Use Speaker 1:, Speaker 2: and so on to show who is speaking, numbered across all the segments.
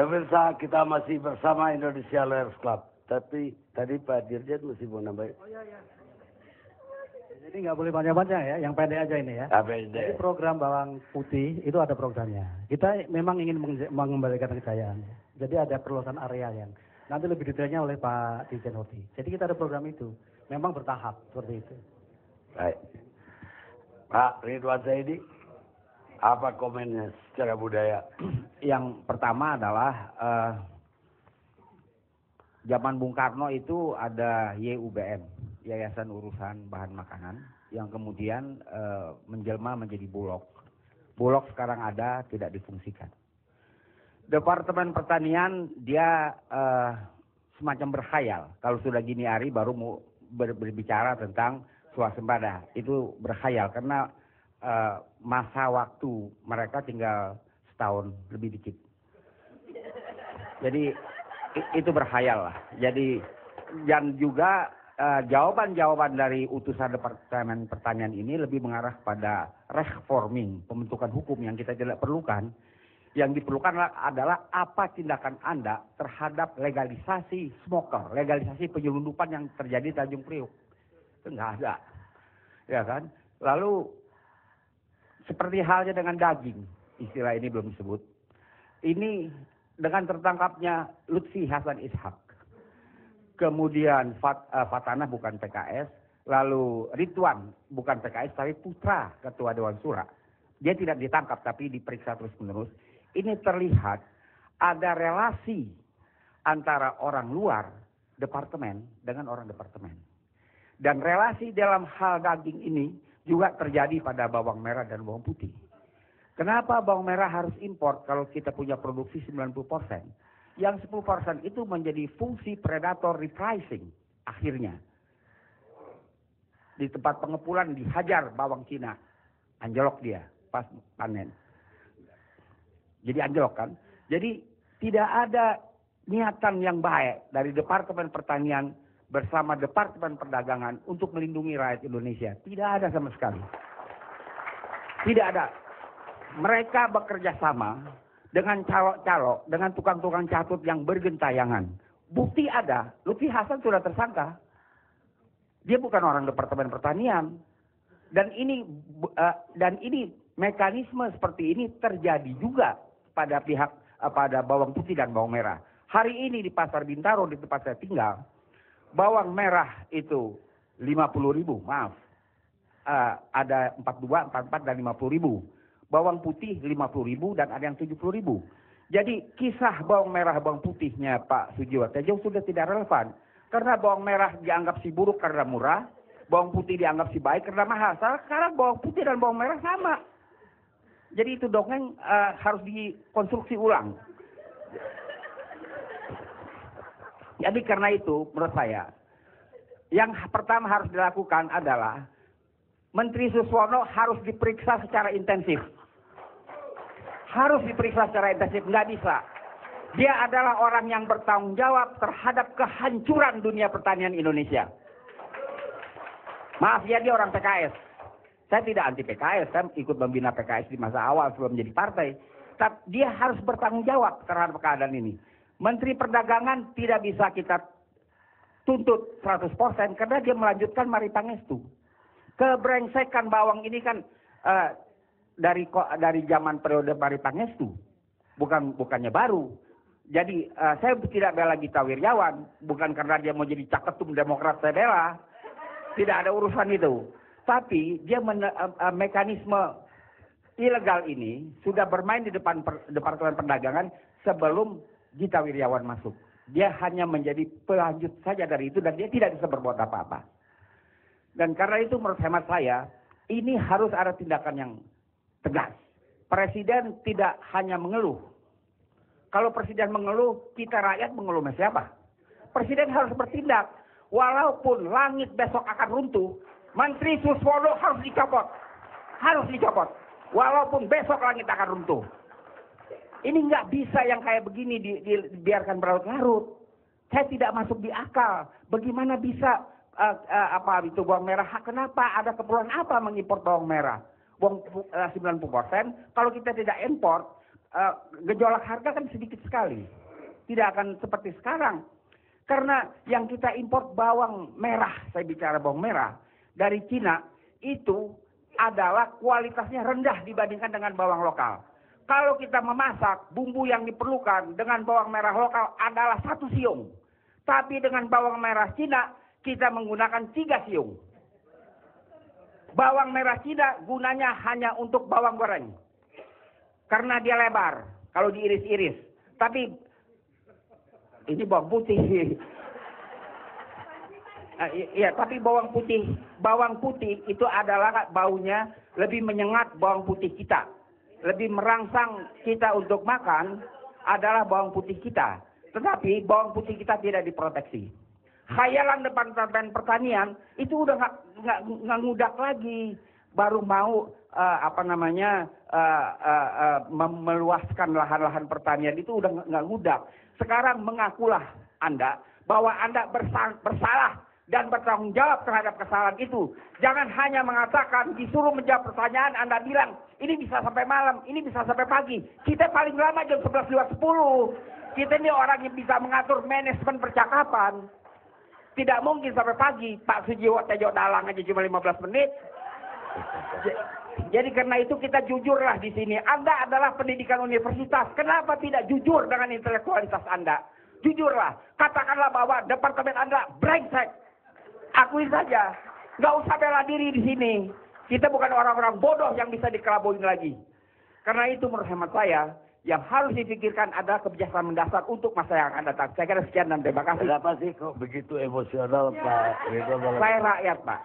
Speaker 1: Pemirsa, kita masih bersama Indonesia Lawyers Club. Tapi tadi Pak Dirjen mesti mau nambahin.
Speaker 2: Oh iya. Jadi nggak boleh banyak-banyak ya, yang pendek aja ini ya. Jadi program Bawang Putih itu ada programnya. Kita memang ingin mengembalikan kekayaan. Jadi ada perluasan area yang nanti lebih detailnya oleh Pak Dirjen Hoti. Jadi kita ada program itu. Memang bertahap seperti itu.
Speaker 1: Baik. Pak Ridwan Saidi, apa komennya secara budaya?
Speaker 3: Yang pertama adalah zaman Bung Karno itu ada YUBM, Yayasan Urusan Bahan Makanan, yang kemudian menjelma menjadi Bulog. Bulog sekarang ada, tidak difungsikan. Departemen Pertanian dia semacam berkhayal. Kalau sudah gini hari baru mau berbicara tentang swasembada. Itu berkhayal karena masa waktu mereka tinggal setahun lebih dikit. Jadi itu berkhayal lah. Jadi dan juga jawaban-jawaban dari utusan Departemen Pertanian ini lebih mengarah pada reforming, pembentukan hukum yang kita tidak perlukan. Yang diperlukan adalah apa tindakan Anda terhadap legalisasi smoker, legalisasi penyelundupan yang terjadi di Tanjung Priok. Itu nggak ada, ya kan? Lalu seperti halnya dengan daging, istilah ini belum disebut. Ini dengan tertangkapnya Lutfi Hasan Ishak, kemudian Fatana bukan PKS, lalu Ridwan bukan PKS tapi putra Ketua Dewan Syura. Dia tidak ditangkap tapi diperiksa terus-menerus. Ini terlihat ada relasi antara orang luar departemen dengan orang departemen. Dan relasi dalam hal daging ini juga terjadi pada bawang merah dan bawang putih. Kenapa bawang merah harus impor kalau kita punya produksi 90%? Yang 10% itu menjadi fungsi predator repricing akhirnya. Di tempat pengepulan dihajar bawang Cina. Anjlok dia pas panen. Jadi anjlok kan. Jadi tidak ada niatan yang baik dari Departemen Pertanian bersama Departemen Perdagangan untuk melindungi rakyat Indonesia. Tidak ada sama sekali. Tidak ada. Mereka bekerja sama dengan calo-calo, dengan tukang-tukang catut yang bergentayangan. Bukti ada, Lutfi Hasan sudah tersangka. Dia bukan orang Departemen Pertanian. Dan ini mekanisme seperti ini terjadi juga pada pada bawang putih dan bawang merah. Hari ini di Pasar Bintaro di tempat saya tinggal, bawang merah itu 50.000, maaf. Ada 42, 44 dan 50.000. Bawang putih 50.000 dan ada yang 70.000. Jadi kisah bawang merah bawang putihnya Pak Sujiwo Tejo sudah tidak relevan. Karena bawang merah dianggap si buruk karena murah, bawang putih dianggap si baik karena mahal. Sekarang bawang putih dan bawang merah sama. Jadi itu dongeng harus dikonstruksi ulang. Jadi karena itu menurut saya, yang pertama harus dilakukan adalah Menteri Suswono harus diperiksa secara intensif. Harus diperiksa secara intensif, nggak bisa. Dia adalah orang yang bertanggung jawab terhadap kehancuran dunia pertanian Indonesia. Maaf ya, dia orang PKS. Saya tidak anti PKS, saya ikut membina PKS di masa awal sebelum menjadi partai. Tapi dia harus bertanggung jawab terhadap keadaan ini. Menteri Perdagangan tidak bisa kita tuntut 100% karena dia melanjutkan Mari Pangestu. Kebrengsekan bawang ini kan dari zaman periode Mari Pangestu, bukannya baru. Jadi saya tidak bela Gita Wirjawan, bukan karena dia mau jadi caketum Demokrat saya bela. Tidak ada urusan itu. Tapi dia mekanisme ilegal ini sudah bermain di depan Departemen Perdagangan sebelum Gita Wirjawan masuk. Dia hanya menjadi pelanjut saja dari itu dan dia tidak bisa berbuat apa-apa. Dan karena itu menurut hemat saya, ini harus ada tindakan yang tegas. Presiden tidak hanya mengeluh. Kalau presiden mengeluh, kita rakyat mengeluh sama siapa? Presiden harus bertindak. Walaupun langit besok akan runtuh, Menteri Suswono harus dicopot. Harus dicopot. Walaupun besok langit akan runtuh. Ini nggak bisa yang kayak begini dibiarkan berlarut-larut. Saya tidak masuk di akal. Bagaimana bisa bawang merah? Kenapa ada keperluan apa mengimpor bawang merah? 90%. Kalau kita tidak import, gejolak harga kan sedikit sekali. Tidak akan seperti sekarang. Karena yang kita impor bawang merah, saya bicara bawang merah, dari Cina, itu adalah kualitasnya rendah dibandingkan dengan bawang lokal. Kalau kita memasak, bumbu yang diperlukan dengan bawang merah lokal adalah 1 siung. Tapi dengan bawang merah Cina, kita menggunakan 3 siung. Bawang merah Cina gunanya hanya untuk bawang goreng. Karena dia lebar, kalau diiris-iris. Tapi ini bawang putih. Iya, tapi bawang putih itu adalah baunya lebih menyengat bawang putih kita. Lebih merangsang kita untuk makan adalah bawang putih kita. Tetapi bawang putih kita tidak diproteksi. Khayalan Departemen Pertanian itu udah nggak ngudak lagi. Baru mau meluaskan lahan-lahan pertanian itu udah nggak ngudak. Sekarang mengakulah Anda bahwa Anda bersalah dan bertanggung jawab terhadap kesalahan itu. Jangan hanya mengatakan disuruh menjawab pertanyaan, Anda bilang ini bisa sampai malam, ini bisa sampai pagi. Kita paling lama jam 11 lewat 10. Kita ini orang yang bisa mengatur manajemen percakapan. Tidak mungkin sampai pagi. Pak Sujiwo Tejo Dalang aja cuma 15 menit. Jadi karena itu kita jujurlah di sini. Anda adalah pendidikan universitas. Kenapa tidak jujur dengan intelektualitas Anda? Jujurlah. Katakanlah bahwa departemen Anda brengsek. Akui saja. Nggak usah bela diri di sini. Kita bukan orang-orang bodoh yang bisa dikelabuin lagi. Karena itu menurut hemat saya, yang harus dipikirkan adalah kebijaksanaan mendasar untuk masa yang akan datang. Saya kira sekian dan terima kasih.
Speaker 1: Kenapa sih kok begitu emosional Pak Ridho?
Speaker 3: Saya rakyat Pak.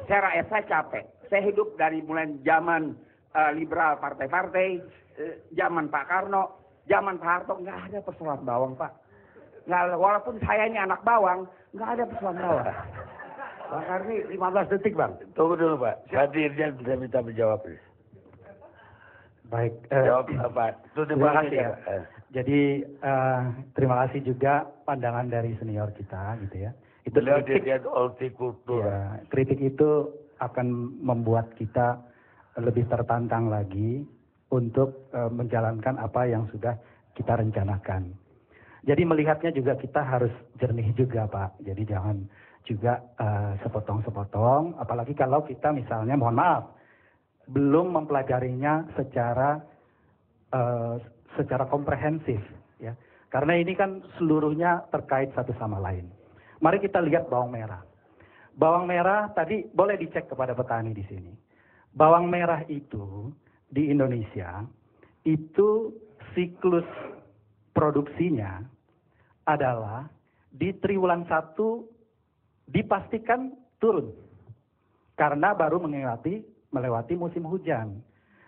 Speaker 3: Saya rakyat, saya capek. Saya hidup dari mulai zaman liberal partai-partai, zaman Pak Karno, zaman Pak Harto, nggak ada persoalan bawang Pak. Nggak, walaupun saya ini anak bawang, nggak ada persoalan bawang.
Speaker 1: Pak Karni 15 detik Bang. Tunggu dulu Pak. Hadirnya bisa minta menjawab.
Speaker 2: Baik.
Speaker 1: Jawab apa? Terima kasih ya.
Speaker 2: Jadi terima kasih juga pandangan dari senior kita gitu ya. Itu
Speaker 1: Beliau
Speaker 2: kritik,
Speaker 1: dia hortikultura.
Speaker 2: ya, kritik itu akan membuat kita lebih tertantang lagi untuk menjalankan apa yang sudah kita rencanakan. Jadi melihatnya juga kita harus jernih juga Pak. Jadi jangan juga sepotong-sepotong. Apalagi kalau kita misalnya, mohon maaf, belum mempelajarinya secara komprehensif. Ya. Karena ini kan seluruhnya terkait satu sama lain. Mari kita lihat bawang merah. Bawang merah tadi boleh dicek kepada petani di sini. Bawang merah itu di Indonesia itu siklus produksinya adalah di triwulan 1 dipastikan turun. Karena baru melewati musim hujan.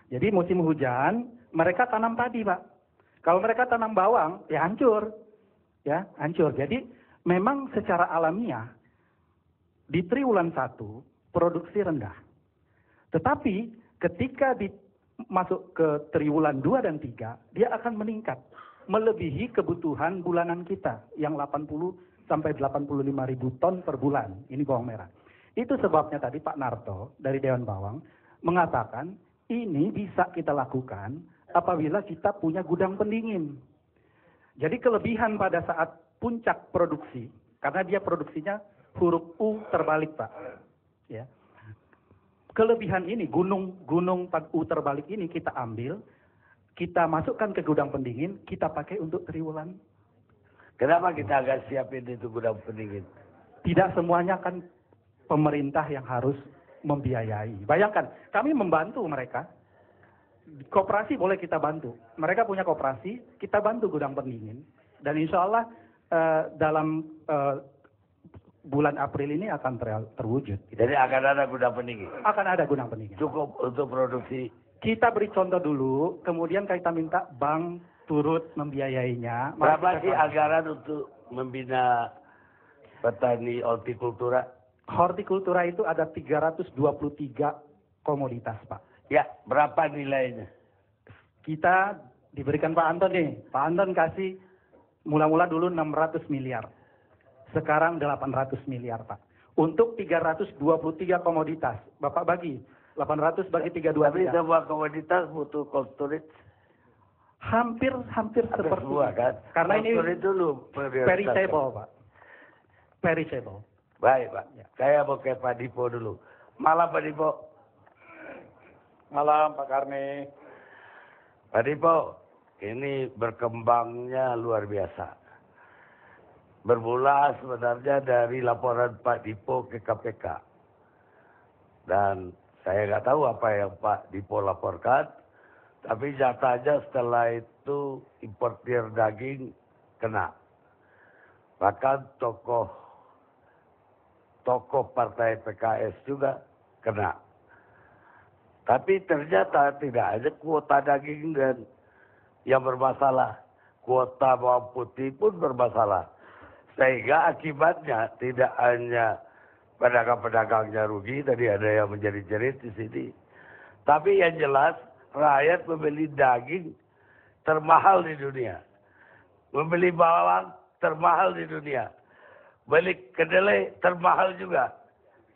Speaker 2: Jadi musim hujan mereka tanam padi, Pak. Kalau mereka tanam bawang, ya hancur. Ya, hancur. Jadi memang secara alamiah di triwulan 1 produksi rendah. Tetapi ketika masuk ke triwulan 2 dan 3, dia akan meningkat melebihi kebutuhan bulanan kita yang 80 sampai 85 ribu ton per bulan. Ini bawang merah. Itu sebabnya tadi Pak Narto dari Dewan Bawang mengatakan ini bisa kita lakukan apabila kita punya gudang pendingin. Jadi kelebihan pada saat puncak produksi, karena dia produksinya huruf U terbalik Pak. Ya. Kelebihan ini, gunung U terbalik ini kita ambil, kita masukkan ke gudang pendingin, kita pakai untuk triwulan.
Speaker 1: Kenapa kita agak siapin itu gudang pendingin?
Speaker 2: Tidak semuanya kan pemerintah yang harus membiayai. Bayangkan, kami membantu mereka. Koperasi boleh kita bantu. Mereka punya koperasi, kita bantu gudang pendingin. Dan insya Allah dalam bulan April ini akan terwujud.
Speaker 1: Jadi akan ada gudang pendingin?
Speaker 2: Akan ada gudang pendingin.
Speaker 1: Cukup untuk produksi?
Speaker 2: Kita beri contoh dulu, kemudian kita minta bank turut membiayainya.
Speaker 1: Berapa sih anggaran untuk membina petani hortikultura?
Speaker 2: Hortikultura itu ada 323 komoditas, Pak.
Speaker 1: Ya, berapa nilainya?
Speaker 2: Kita diberikan Pak Anton nih. Pak Anton kasih mula-mula dulu 600 miliar. Sekarang 800 miliar, Pak. Untuk 323 komoditas. Bapak bagi. 800 bagi 323.
Speaker 1: Tapi semua komoditas butuh cold storage.
Speaker 2: Hampir
Speaker 1: Ada
Speaker 2: seperti
Speaker 1: semua kan?
Speaker 2: Karena ini
Speaker 1: dulu
Speaker 2: perishable, Pak. Perishable.
Speaker 1: Baik, Pak.
Speaker 2: Ya.
Speaker 1: Saya mau ke Pak Dipo dulu. Malam, Pak Dipo.
Speaker 4: Malam Pak Karni.
Speaker 1: Pak Dipo, ini berkembangnya luar biasa. Bermula sebenarnya dari laporan Pak Dipo ke KPK. Dan saya nggak tahu apa yang Pak Dipo laporkan. Tapi nyatanya setelah itu importir daging kena. Bahkan tokoh partai PKS juga kena. Tapi ternyata tidak ada kuota daging dan yang bermasalah. Kuota bawang putih pun bermasalah. Sehingga akibatnya tidak hanya pedagang-pedagangnya rugi, tadi ada yang menjerit-jerit di sini. Tapi yang jelas rakyat membeli daging termahal di dunia. Membeli bawang termahal di dunia. Beli kedelai termahal juga.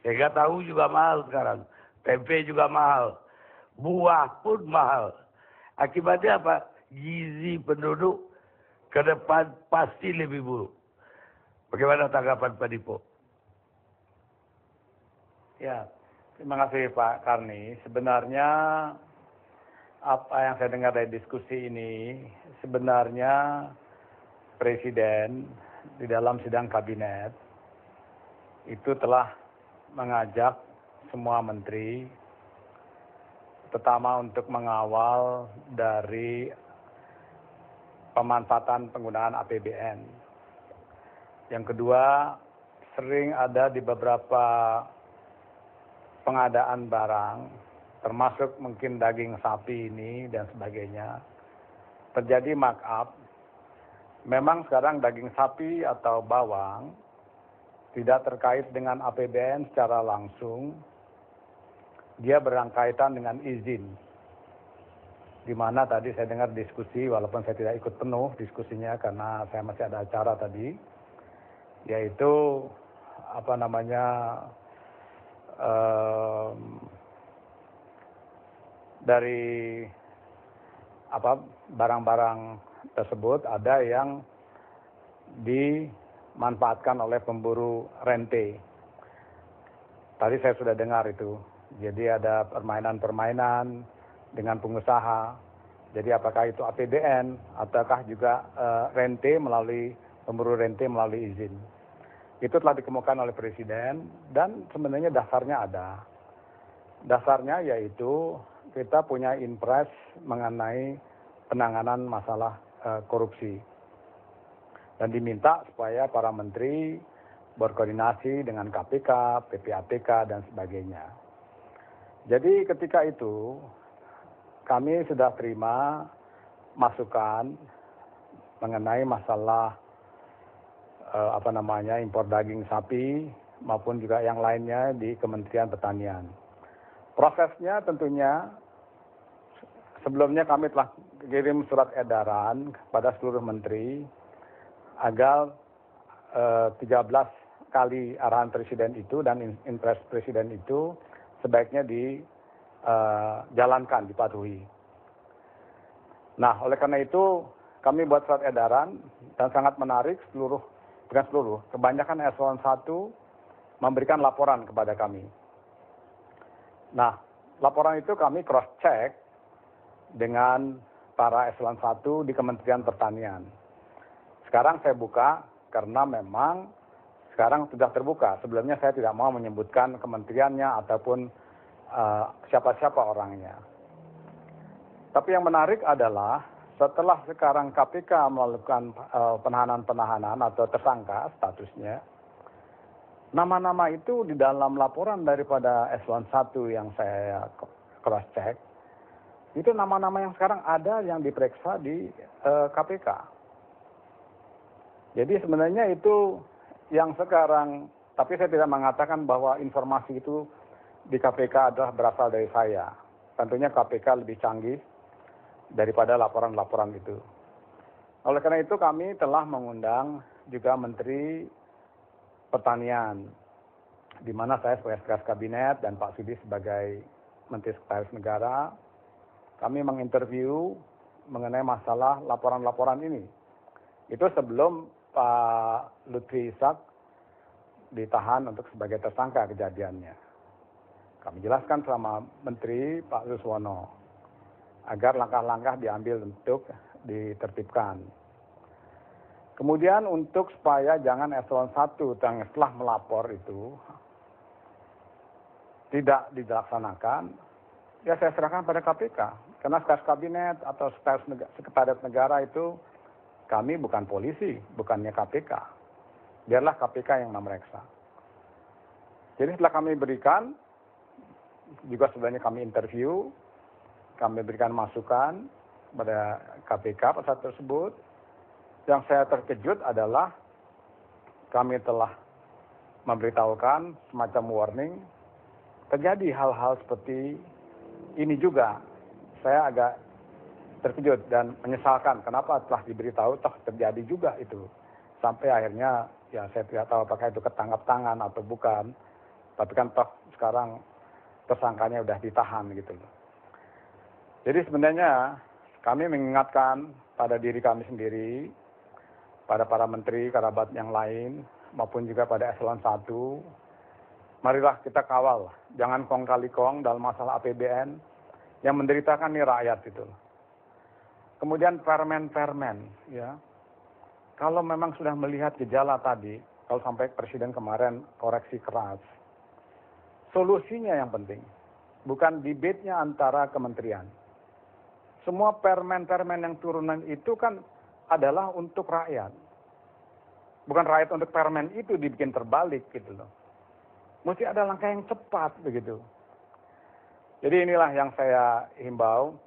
Speaker 1: Sehingga tahu juga mahal sekarang. Tempe juga mahal. Buah pun mahal. Akibatnya apa? Gizi penduduk ke depan pasti lebih buruk. Bagaimana tanggapan Pak Dipo?
Speaker 4: Ya, terima kasih Pak Karni. Sebenarnya apa yang saya dengar dari diskusi ini, sebenarnya Presiden di dalam sidang kabinet itu telah mengajak semua menteri, terutama untuk mengawal dari pemanfaatan penggunaan APBN. Yang kedua, sering ada di beberapa pengadaan barang, termasuk mungkin daging sapi ini dan sebagainya, terjadi markup. Memang sekarang daging sapi atau bawang tidak terkait dengan APBN secara langsung, dia berkaitan dengan izin. Di mana tadi saya dengar diskusi, walaupun saya tidak ikut penuh diskusinya karena saya masih ada acara tadi, yaitu dari barang-barang tersebut ada yang dimanfaatkan oleh pemburu rente. Tadi saya sudah dengar itu. Jadi ada permainan-permainan dengan pengusaha. Jadi apakah itu APBN ataukah juga rente melalui pemburu rente melalui izin. Itu telah dikemukakan oleh Presiden dan sebenarnya dasarnya ada. Dasarnya yaitu kita punya impres mengenai penanganan masalah korupsi. Dan diminta supaya para menteri berkoordinasi dengan KPK, PPATK, dan sebagainya. Jadi ketika itu kami sudah terima masukan mengenai masalah impor daging sapi maupun juga yang lainnya di Kementerian Pertanian. Prosesnya tentunya sebelumnya kami telah kirim surat edaran kepada seluruh menteri agar 13 kali arahan presiden itu dan impres presiden itu sebaiknya dijalankan, dipatuhi. Nah, oleh karena itu kami buat surat edaran dan sangat menarik kebanyakan eselon 1 memberikan laporan kepada kami. Nah, laporan itu kami cross check dengan para eselon 1 di Kementerian Pertanian. Sekarang saya buka karena memang sekarang sudah terbuka. Sebelumnya saya tidak mau menyebutkan kementeriannya ataupun siapa-siapa orangnya. Tapi yang menarik adalah setelah sekarang KPK melakukan penahanan-penahanan atau tersangka statusnya, nama-nama itu di dalam laporan daripada eselon 1 yang saya cross check, itu nama-nama yang sekarang ada yang diperiksa di KPK. Jadi sebenarnya itu yang sekarang, tapi saya tidak mengatakan bahwa informasi itu di KPK adalah berasal dari saya. Tentunya KPK lebih canggih daripada laporan-laporan itu. Oleh karena itu kami telah mengundang juga Menteri Pertanian, di mana saya sebagai Sekretaris Kabinet dan Pak Sudi sebagai Menteri Sekretaris Negara. Kami menginterview mengenai masalah laporan-laporan ini. Itu sebelum Pak Lutfi Ishak ditahan untuk sebagai tersangka kejadiannya. Kami jelaskan sama Menteri Pak Suswono agar langkah-langkah diambil untuk ditertibkan. Kemudian untuk supaya jangan eselon 1 yang setelah melapor itu tidak dilaksanakan, ya saya serahkan pada KPK. Karena sekretaris kabinet atau sekretaris negara itu kami bukan polisi, bukannya KPK. Biarlah KPK yang memeriksa. Jadi setelah kami berikan, juga sebenarnya kami interview, kami berikan masukan pada KPK pada saat tersebut. Yang saya terkejut adalah kami telah memberitahukan semacam warning, terjadi hal-hal seperti ini juga. Saya agak terkejut dan menyesalkan kenapa telah diberitahu toh terjadi juga itu. Sampai akhirnya ya saya tidak tahu apakah itu ketangkap tangan atau bukan. Tapi kan toh sekarang tersangkanya udah ditahan gitu loh. Jadi sebenarnya kami mengingatkan pada diri kami sendiri, pada para menteri, kerabat yang lain, maupun juga pada eselon 1, marilah kita kawal, jangan kong kali kong dalam masalah APBN, yang menderitakan nih rakyat itu. Kemudian permen, ya. Kalau memang sudah melihat gejala tadi, kalau sampai Presiden kemarin koreksi keras, solusinya yang penting, bukan debate-nya antara kementerian. Semua permen-permen yang turunan itu kan adalah untuk rakyat. Bukan rakyat untuk permen itu dibikin terbalik gitu loh. Mesti ada langkah yang cepat begitu. Jadi inilah yang saya himbau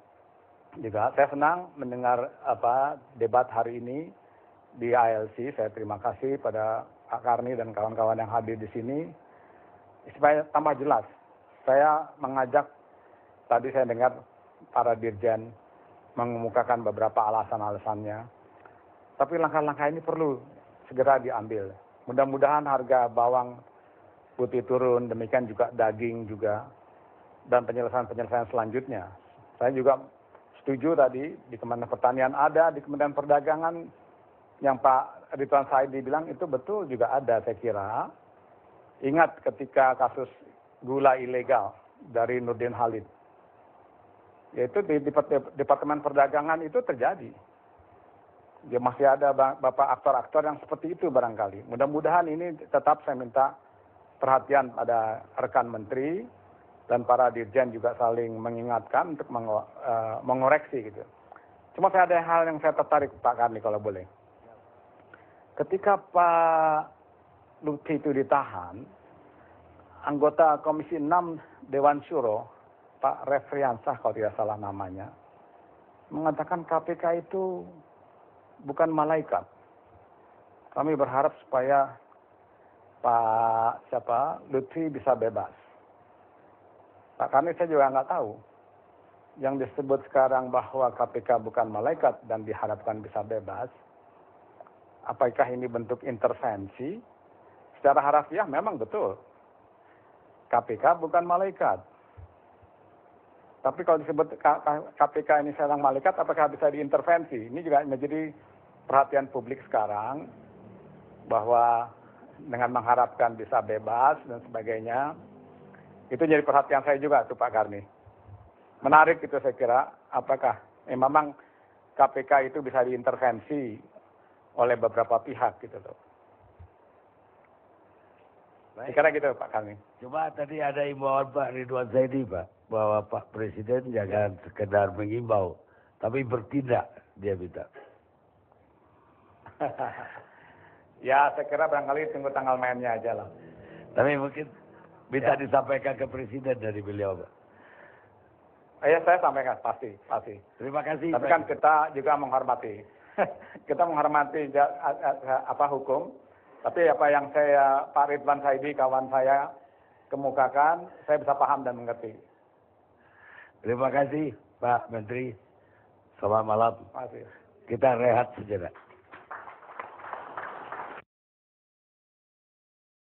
Speaker 4: juga. Saya senang mendengar debat hari ini di ILC. Saya terima kasih pada Pak Karni dan kawan-kawan yang hadir di sini. Supaya tambah jelas. Saya mengajak, tadi saya dengar para dirjen mengemukakan beberapa alasan-alasannya. Tapi langkah-langkah ini perlu segera diambil. Mudah-mudahan harga bawang putih turun, demikian juga daging juga, dan penyelesaian-penyelesaian selanjutnya. Saya juga setuju tadi di Kementerian Pertanian ada, di Kementerian Perdagangan yang Pak Ridwan Saidi bilang itu betul juga ada saya kira. Ingat ketika kasus gula ilegal dari Nurdin Halid. Yaitu di Departemen Perdagangan itu terjadi. Ya masih ada Bapak aktor-aktor yang seperti itu barangkali. Mudah-mudahan ini tetap saya minta perhatian pada rekan menteri dan para dirjen juga saling mengingatkan untuk mengoreksi gitu. Cuma saya ada hal yang saya tertarik Pak Karni kalau boleh. Ketika Pak Lutfi itu ditahan, anggota Komisi 6 Dewan Syuro, Pak Refriansah kalau tidak salah namanya, mengatakan KPK itu bukan malaikat. Kami berharap supaya Pak Lutfi bisa bebas. Pak Karni saya juga nggak tahu. Yang disebut sekarang bahwa KPK bukan malaikat dan diharapkan bisa bebas, apakah ini bentuk intervensi? Secara harafiah memang betul. KPK bukan malaikat. Tapi kalau disebut KPK ini seorang malaikat, apakah bisa diintervensi? Ini juga menjadi perhatian publik sekarang, bahwa dengan mengharapkan bisa bebas dan sebagainya, itu jadi perhatian saya juga tuh Pak Karni. Menarik itu saya kira, apakah memang KPK itu bisa diintervensi oleh beberapa pihak gitu loh. Saya kira gitu Pak Karni.
Speaker 1: Cuma tadi ada imbauan Pak Ridwan Saidi Pak, bahwa Pak Presiden jangan sekedar mengimbau, tapi bertindak dia minta.
Speaker 4: Ya saya kira barangkali tunggu tanggal mainnya aja lah.
Speaker 1: Tapi mungkin bisa disampaikan ke Presiden dari beliau Pak.
Speaker 4: Ya saya sampaikan, pasti.
Speaker 1: Terima kasih.
Speaker 4: Tapi kan kita juga menghormati. Kita menghormati hukum. Tapi apa yang Pak Ridwan Saidi, kawan saya, kemukakan, saya bisa paham dan mengerti.
Speaker 1: Terima kasih Pak Menteri. Selamat malam.
Speaker 4: Terima kasih.
Speaker 1: Kita rehat sejenak.